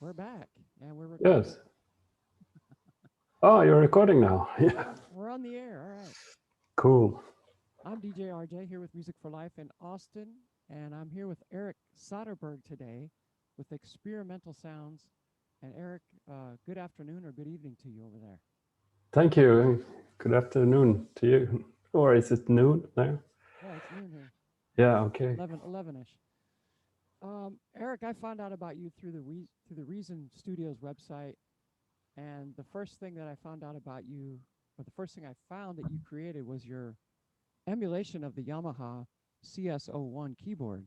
We're back, and we're recording. Yes. Oh, you're recording now. Yeah. We're on the air. All right. Cool. I'm DJ RJ here with Music for Life in Austin, and I'm here with Erik Soderberg today with Experimental Sounds. And Erik, good afternoon or good evening to you over there. Thank you. Good afternoon to you. Or is it noon now? Yeah, it's noon here, Yeah, okay. 11ish. Erik, I found out about you through the Reason Studios website, and the first thing that I found out about you, or the first thing I found that you created was your emulation of the Yamaha CS01 keyboard.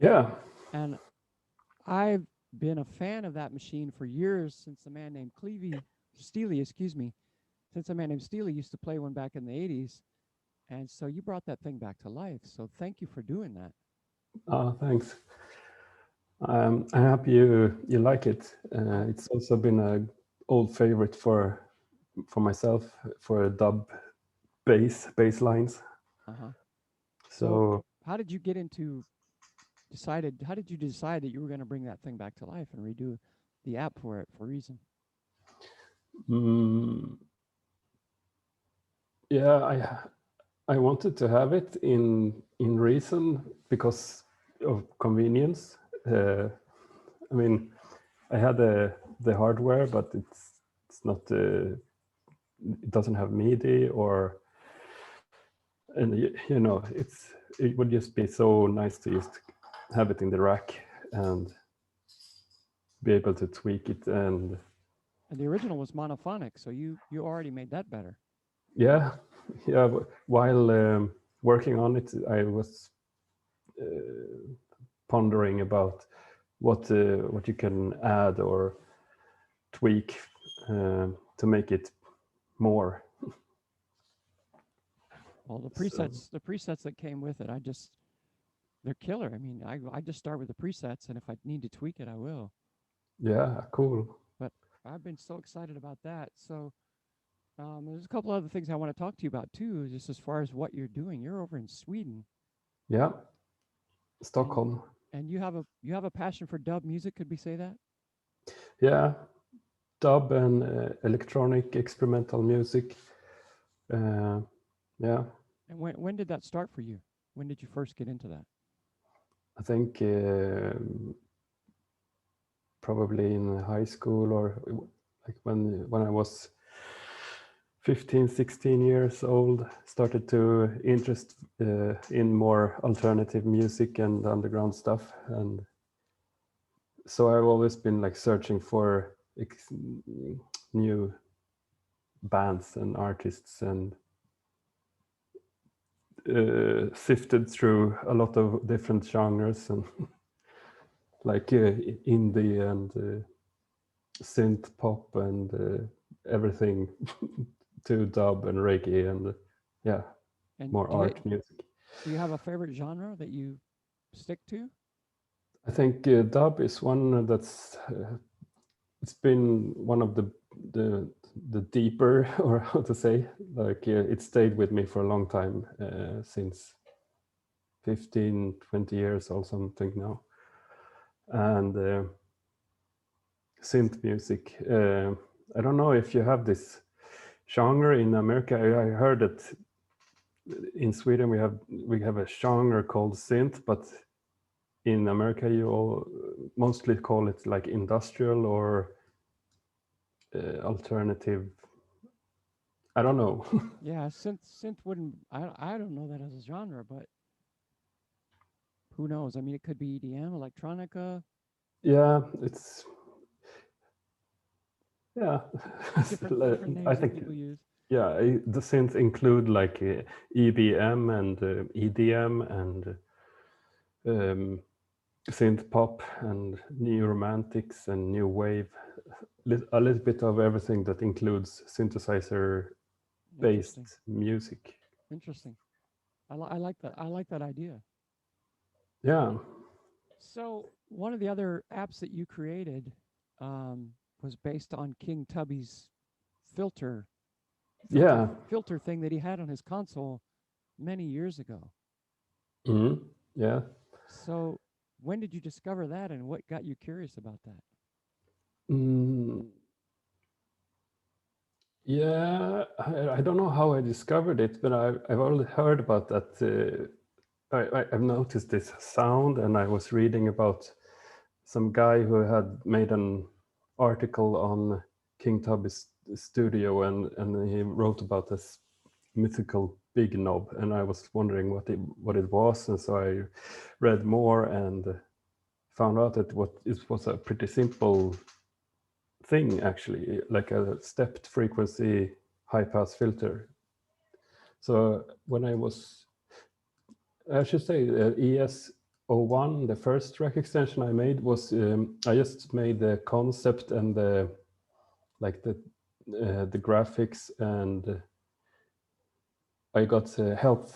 Yeah. And I've been a fan of that machine for years since a man named Steely, since a man named Steely used to play one back in the 80s. And so you brought that thing back to life. So thank you for doing that. Oh, thanks. I'm happy you like it. It's also been a old favorite for myself for dub bass lines. Uh-huh. So So how did you get into how did you decide that you were going to bring that thing back to life and redo the app for it for Reason? mm, yeah, I wanted to have it in Reason because of convenience. I mean, I had the hardware, but it's not it doesn't have MIDI and it would just be so nice to just have it in the rack and be able to tweak it And the original was monophonic, so you already made that better. yeah. Yeah, while working on it, I was pondering about what you can add or tweak to make it more. Well, So the presets that came with it, they're killer. I mean, I just start with the presets, and if I need to tweak it, I will. yeah, cool. But I've been so excited about that. So there's a couple other things I want to talk to you about too, just as far as what you're doing. You're over in Sweden, Yeah, and Stockholm. you have a passion for dub music. Could we say that? Yeah, dub and electronic experimental music. Uh, yeah, And when did that start for you? When did you first get into that? I think probably in high school or like when I was 15, 16 years old, started to interest in more alternative music and underground stuff. And so I've always been like searching for new bands and artists and sifted through a lot of different genres and like indie and synth pop and everything to dub and reggae and yeah, And more art music. do you have a favorite genre that you stick to? I think dub is one that's it's been one of the the deeper or how to say like it stayed with me for a long time since 15, 20 years or something now. And synth music. I don't know if you have this genre in America. I heard that in Sweden we have a genre called synth, but in America you all mostly call it like industrial or alternative. I don't know. Yeah, synth wouldn't. I don't know that as a genre, but who knows? I mean, it could be EDM, electronica, Yeah, it's yeah. different I names that think people use. yeah, the synths include like EBM and EDM and um, synth pop and new romantics and new wave, a little bit of everything that includes synthesizer Interesting, based music. interesting. I like that. I like that idea. Yeah, So one of the other apps that you created was based on King Tubby's filter filter yeah. filter thing that he had on his console many years ago. Mhm. Yeah. So when did you discover that, and what got you curious about that? Mm, yeah, I don't know how I discovered it, but I've already heard about that. I've noticed this sound, and I was reading about some guy who had made an article on King Tubby's studio, and he wrote about this mythical big knob, and I was wondering what it was, and so I read more and found out that it was a pretty simple thing, actually, like a stepped frequency high pass filter. So when I should say ES01, the first rack extension I made was I just made the concept and the graphics, and I got help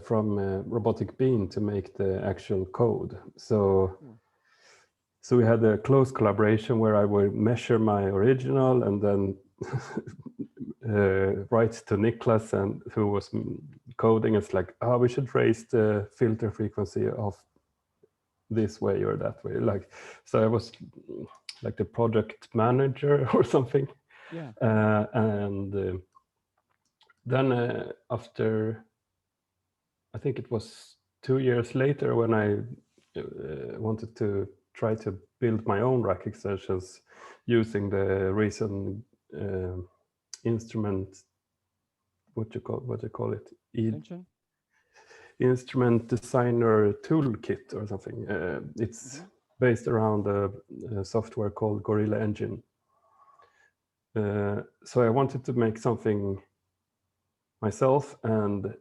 from Robotic Bean to make the actual code. So we had a close collaboration where I would measure my original and then write to Niklas, and who was coding. It's like, oh, we should raise the filter frequency of this way or that way. Like, so I was like the project manager or something. Yeah. And then after, I think it was 2 years later, when I wanted to try to build my own rack extensions using the Reason instrument, what you call it? Extension? Instrument designer toolkit or something. It's based around a software called Gorilla Engine. So I wanted to make something myself, and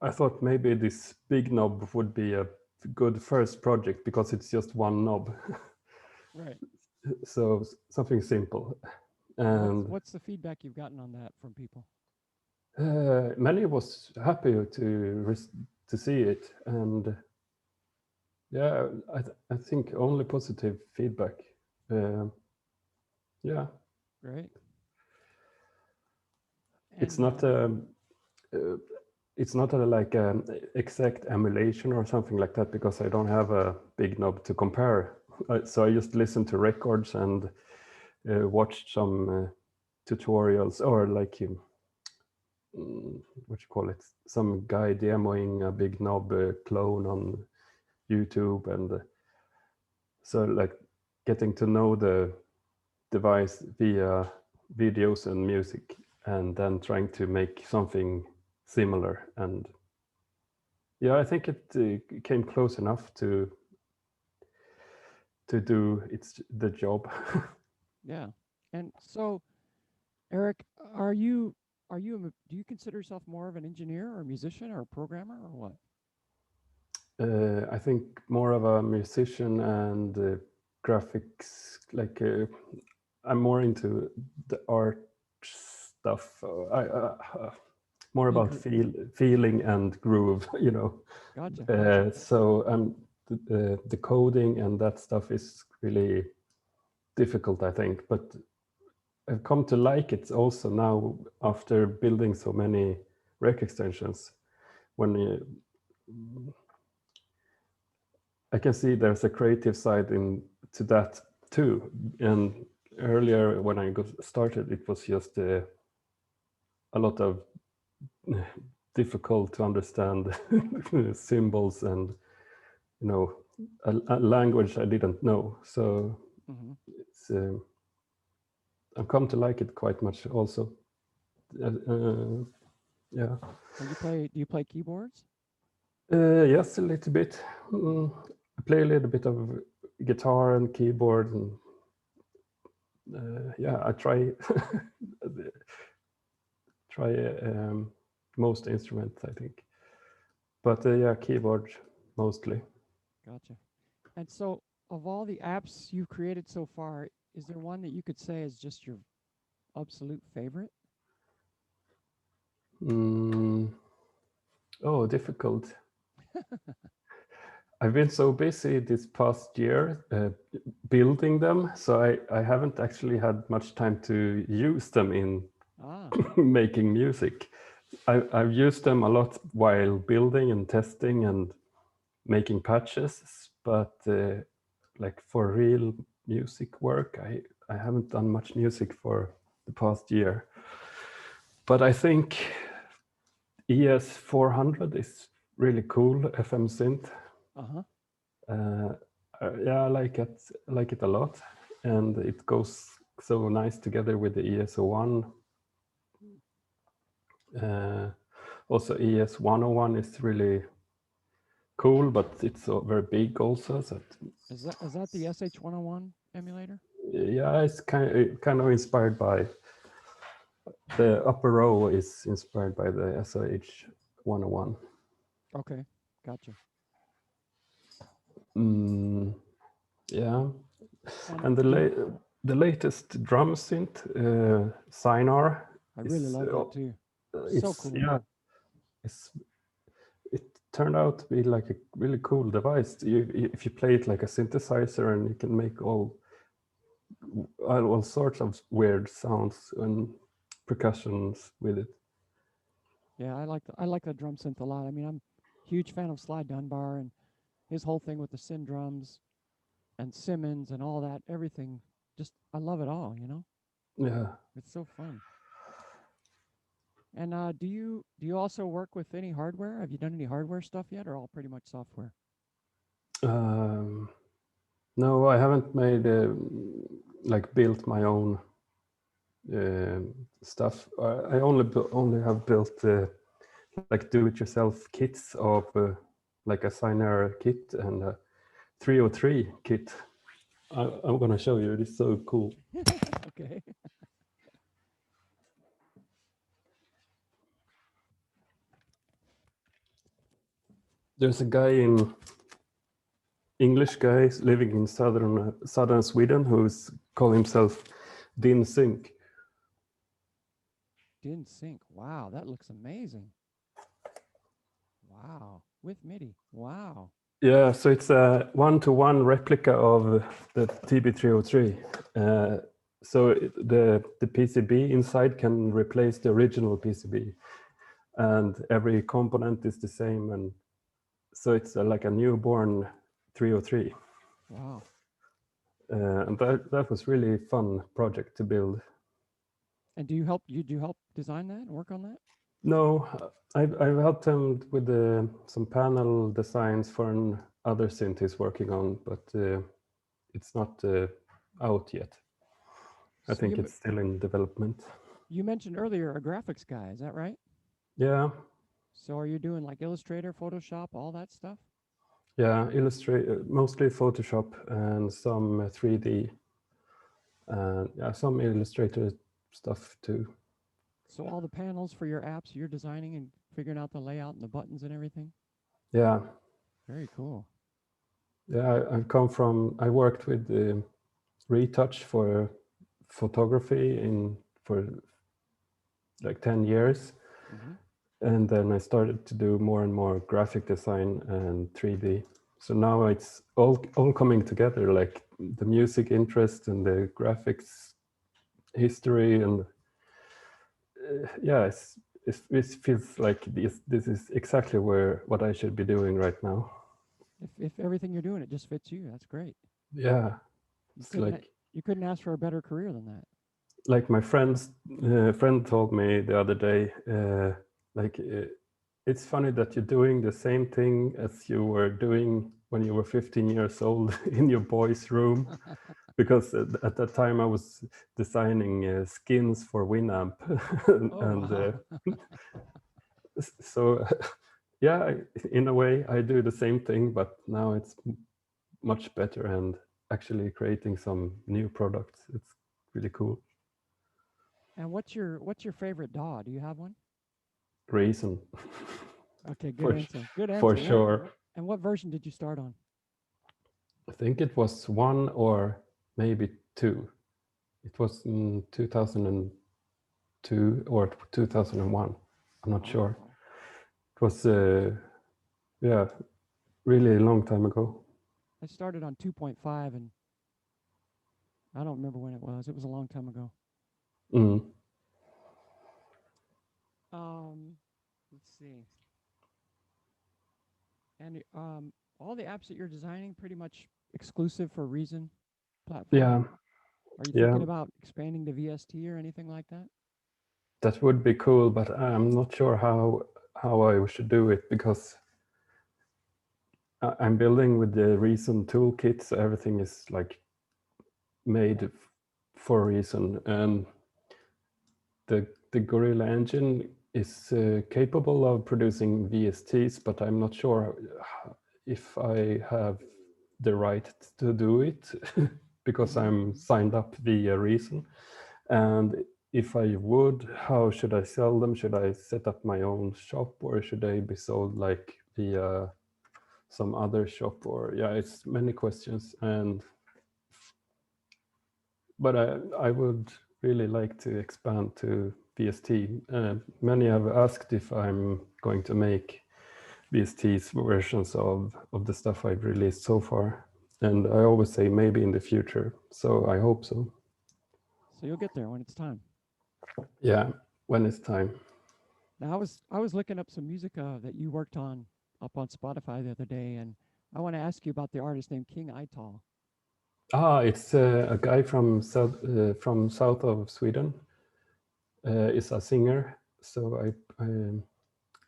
I thought maybe this big knob would be a good first project because it's just one knob. Right. So something simple. And what's the feedback you've gotten on that from people? many was happy to see it, and yeah, I think only positive feedback. Yeah. Great. It's not like an exact emulation or something like that, because I don't have a big knob to compare. So I just listened to records and watched some tutorials, or like what you call it, some guy demoing a big knob clone on YouTube, and so like getting to know the device via videos and music, and then trying to make something similar. And yeah, I think it came close enough to do the job. Yeah. And so, Erik, do you consider yourself more of an engineer or a musician or a programmer or what? I think more of a musician and graphics. Like I'm more into the art stuff. More about feeling and groove, you know. Gotcha. So the coding and that stuff is really difficult, I think, but I've come to like it also now after building so many rec extensions. When I can see there's a creative side to that too. And earlier when I got started, it was just a lot of difficult to understand symbols and, you know, a language I didn't know. So it's I've come to like it quite much also. Yeah. And do you play keyboards? Yes, a little bit. I play a little bit of guitar and keyboard, and yeah, I try most instruments, I think. But yeah, keyboard mostly. Gotcha. And so, of all the apps you've created so far, is there one that you could say is just your absolute favorite? Oh, difficult. I've been so busy this past year building them, so I haven't actually had much time to use them in making music. I've used them a lot while building and testing and making patches, but like for real music work. I haven't done much music for the past year, but I think ES 400 is really cool FM synth. Uh-huh. Yeah, I like it a lot, and it goes so nice together with the ES01. Also, ES 101 is really cool, but it's very big also. So Is that the SH101 emulator? yeah, it's kind of inspired by the upper row is inspired by the SH 101. Okay, gotcha. Yeah, And and the latest drum synth, Sinar, I really love that too. So it's cool. yeah, it's it turned out to be like a really cool device. If you play it like a synthesizer, and you can make all sorts of weird sounds and percussions with it. Yeah, I like the drum synth a lot. I mean, I'm a huge fan of Sly Dunbar and his whole thing with the Syn drums and Simmons and all that. Everything, just I love it all. You know, Yeah. it's so fun. And do you also work with any hardware? Have you done any hardware stuff yet, or all pretty much software? Um, no, I haven't made like built my own stuff. I only have built like do-it-yourself kits of like a Signer kit and a 303 kit. I'm gonna show you. It's so cool. Okay. There's a guy in English guy living in southern Sweden who's called himself Din Sync. Didn't sync. Wow, that looks amazing. Wow, with MIDI. Wow. Yeah, so it's a one-to-one replica of the TB303. So the PCB inside can replace the original PCB, and every component is the same, and so it's like a newborn 303. Wow. And that was really fun project to build. And do you help design that and work on that? No, I've helped him with some panel designs for an other synth he's working on, but it's not out yet. I So think it's still in development. you mentioned earlier a graphics guy, is that right? Yeah, So are you doing like Illustrator, Photoshop, all that stuff? yeah, Illustrate mostly Photoshop and some 3D, and yeah, some Illustrator stuff too. So all the panels for your apps you're designing and figuring out the layout and the buttons and everything? Yeah, Very cool. yeah. I worked with retouch for photography for like 10 years. Hmm. And then I started to do more and more graphic design and 3D. So now it's all coming together, like the music interest and the graphics history, and yeah, it feels like this is exactly what I should be doing right now. If everything you're doing it just fits you, that's great. Yeah, You it's couldn't you couldn't ask for a better career than that. like my friend told me the other day, like it's funny that you're doing the same thing as you were doing when you were 15 years old in your boy's room, because at that time I was designing skins for Winamp, Oh and wow. so yeah, in a way I do the same thing, but now it's much better and actually creating some new products. It's really cool. And what's your favorite DAW? Do you have one? Reason. Okay, good for answer. Good for answer. sure. And what version did you start on? I think it was one or maybe two. It was in 2002 or 2001. I'm not sure. Wow. It was yeah, really a long time ago. I started on 2.5 and I don't remember when it was. It was a long time ago. Mm. Um, let's see. And all the apps that you're designing pretty much exclusive for Reason platform? Yeah, Are you yeah, thinking about expanding to VST or anything like that? that would be cool, but I'm not sure how I should do it because I'm building with the Reason toolkit, so everything is like made for Reason, and the Gorilla engine is capable of producing VSTs, but I'm not sure if I have the right to do it because I'm signed up via Reason. And if I would, how should I sell them? Should I set up my own shop, or should they be sold like via some other shop? Or yeah, it's many questions. But I would really like to expand to VST. Many have asked if I'm going to make VST's versions of the stuff I've released so far. And I always say maybe in the future. So I hope so. So you'll get there when it's time. Yeah, when it's time. Now I was looking up some music that you worked on up on Spotify the other day, and I want to ask you about the artist named King Ital. It's a guy from south of Sweden. Is a singer. So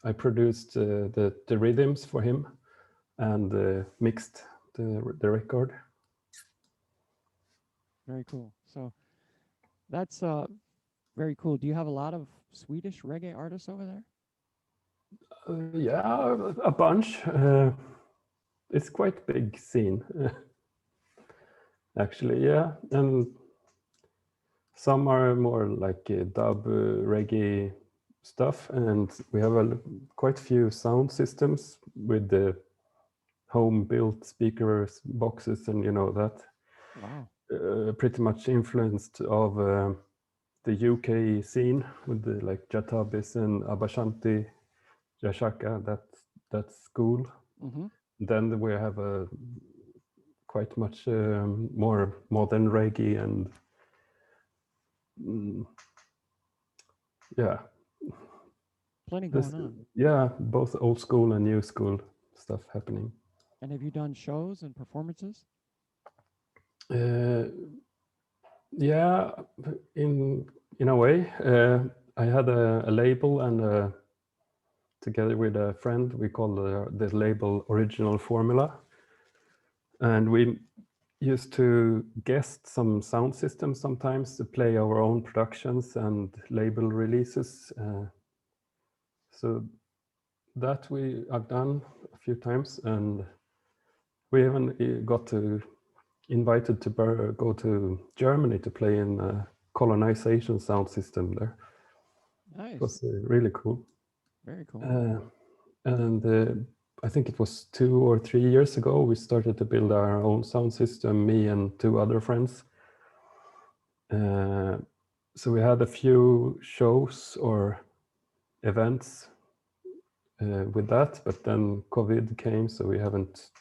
I produced the rhythms for him and mixed the record. Very cool. So that's very cool. Do you have a lot of Swedish reggae artists over there? Yeah, a bunch. It's quite big scene, actually. Yeah, and some are more like dub reggae stuff, and we have quite few sound systems with the home-built speakers boxes, and you know that. Wow. Pretty much influenced of the UK scene with the like Jatabis and Abashanti, Jashaka, that school. Mm-hmm. Then we have a quite much more modern reggae and mm, yeah, Plenty going on. yeah, both old school and new school stuff happening. And have you done shows and performances? Uh, yeah, in a way, I had a label and together with a friend, we called the label Original Formula. And we used to guest some sound systems sometimes to play our own productions and label releases. So that I've done a few times, and we even got to invited to go to Germany to play in a colonization sound system there. It Nice. was really cool. Very cool. And I think it was 2 or 3 years ago, we started to build our own sound system, me and two other friends. So we had a few shows or events with that, but then COVID came, so we haven't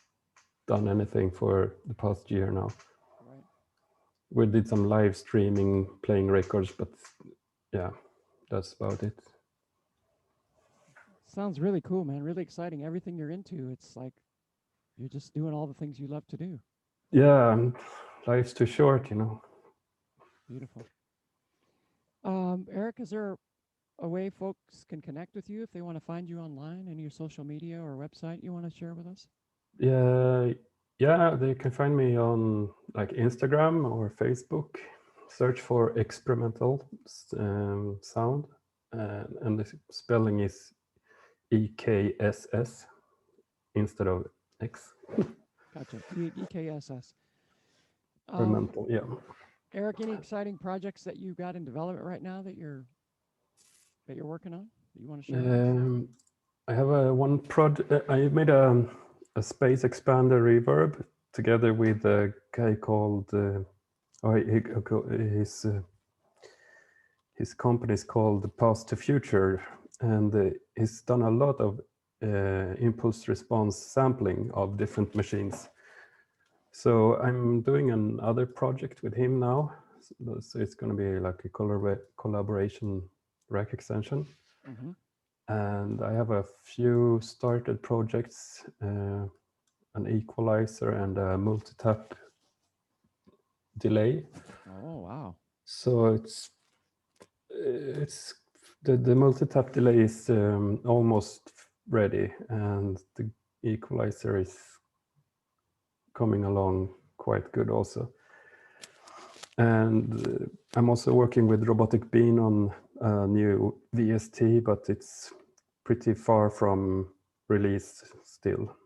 done anything for the past year now. Right. We did some live streaming, playing records, but yeah, that's about it. Sounds really cool, man. Really exciting. Everything you're into, it's like you're just doing all the things you love to do. Yeah, life's too short, you know. Beautiful. Eric, is there a way folks can connect with you if they want to find you online, any your social media or website you want to share with us? Yeah, they can find me on like Instagram or Facebook. Search for Ekssperimental Sound, and the spelling is EKSS instead of X. Gotcha. EKSS. Experimental, yeah. Eric, any exciting projects that you got in development right now that you're working on that you want to share with us? I have one project. I made a space expander reverb together with a guy called. His company is called Past to Future, and he's done a lot of impulse response sampling of different machines. So I'm doing another project with him now. So it's going to be like a collaboration rack extension. Mm-hmm. And I have a few started projects, an equalizer and a multi-tap delay. Oh, wow. So it's the multi-tap delay is almost ready, and the equalizer is coming along quite good also. And I'm also working with Robotic Bean on a new VST, but it's pretty far from release still.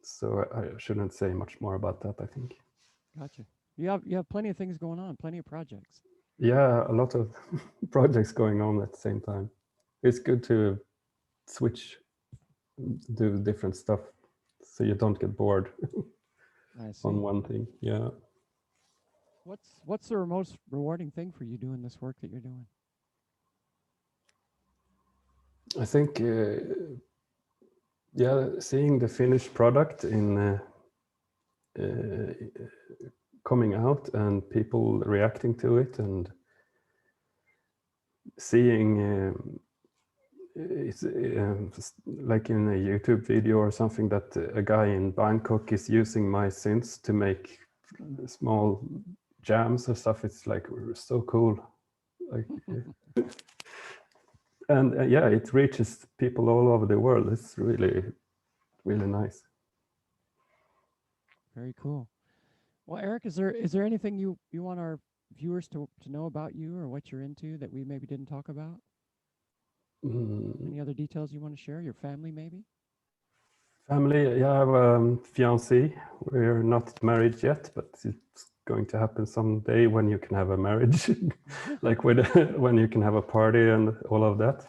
So I shouldn't say much more about that, I think. Gotcha. You have plenty of things going on, plenty of projects. Yeah, a lot of projects going on at the same time. It's good to switch, do different stuff, so you don't get bored I see. on one thing. Yeah. What's the most rewarding thing for you doing this work that you're doing? I think, yeah, seeing the finished product in coming out and people reacting to it, and seeing it's like in a YouTube video or something that a guy in Bangkok is using my synths to make small jams or stuff. It's like so cool. Like, and yeah, it reaches people all over the world. It's really, really nice. Very cool. Well, Erik, is there anything you want our viewers to know about you or what you're into that we maybe didn't talk about? Any other details you want to share? Your family, maybe? Family, yeah, I have a fiancée. We're not married yet, but it's going to happen someday when you can have a marriage, like when you can have a party and all of that.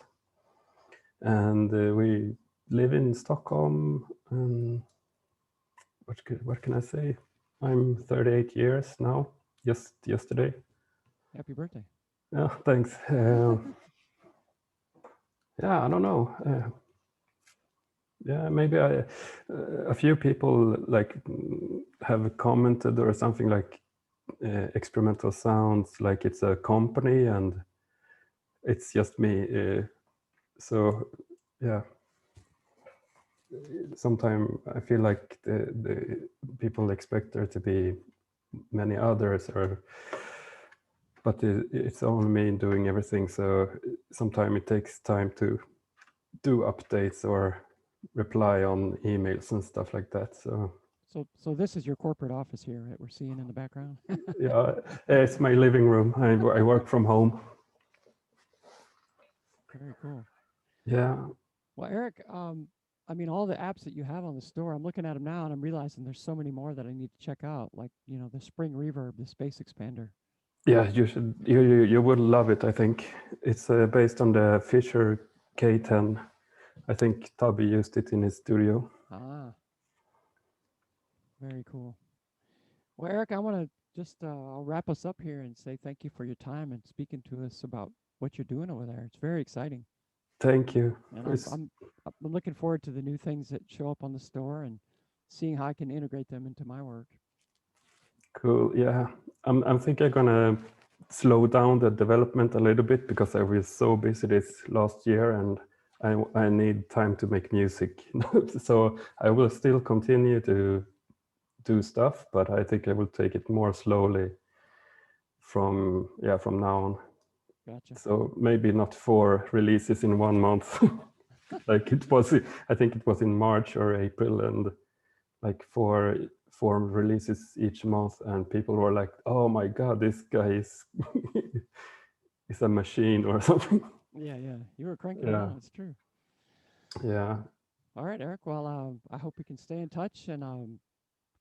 And we live in Stockholm. What can I say? I'm 38 years now. Just yesterday. Happy birthday. Yeah, thanks. Yeah, I don't know. Yeah, maybe a few people like have commented or something like Ekssperimental Sounds, like it's a company and it's just me. So yeah, sometimes I feel like the people expect there to be many others, but it's only me doing everything. So sometimes it takes time to do updates or reply on emails and stuff like that. So this is your corporate office here that we're seeing in the background. Yeah, it's my living room. I work from home. Very cool. Yeah. Well, Erik, I mean, all the apps that you have on the store, I'm looking at them now and I'm realizing there's so many more that I need to check out, like, the Spring Reverb, the Space Expander. Yeah, you should. You would love it. I think it's based on the Fisher K10. I think Tubby used it in his studio. Ah, very cool. Well, Erik, I want to just I'll wrap us up here and say thank you for your time and speaking to us about what you're doing over there. It's very exciting. Thank you. And I'm looking forward to the new things that show up on the store and seeing how I can integrate them into my work. Cool. Yeah, I'm thinking I'm gonna slow down the development a little bit because I was so busy this last year and I need time to make music. So I will still continue to do stuff, but I think I will take it more slowly from now on. Gotcha. So maybe not 4 releases in 1 month, like it was. I think it was in March or April, and like four releases each month, and people were like, "Oh my God, this guy is is a machine or something." Yeah. You were cranking them Yeah, out. It's true. yeah. All right, Erik. Well, I hope we can stay in touch and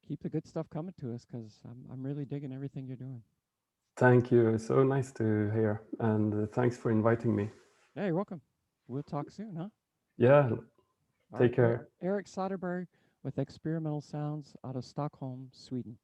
keep the good stuff coming to us because I'm really digging everything you're doing. Thank you. It's so nice to hear, and thanks for inviting me. Yeah, you're welcome. We'll talk soon, huh? Yeah, All take right, care. Erik Soderberg with Ekssperimental Sounds out of Stockholm, Sweden.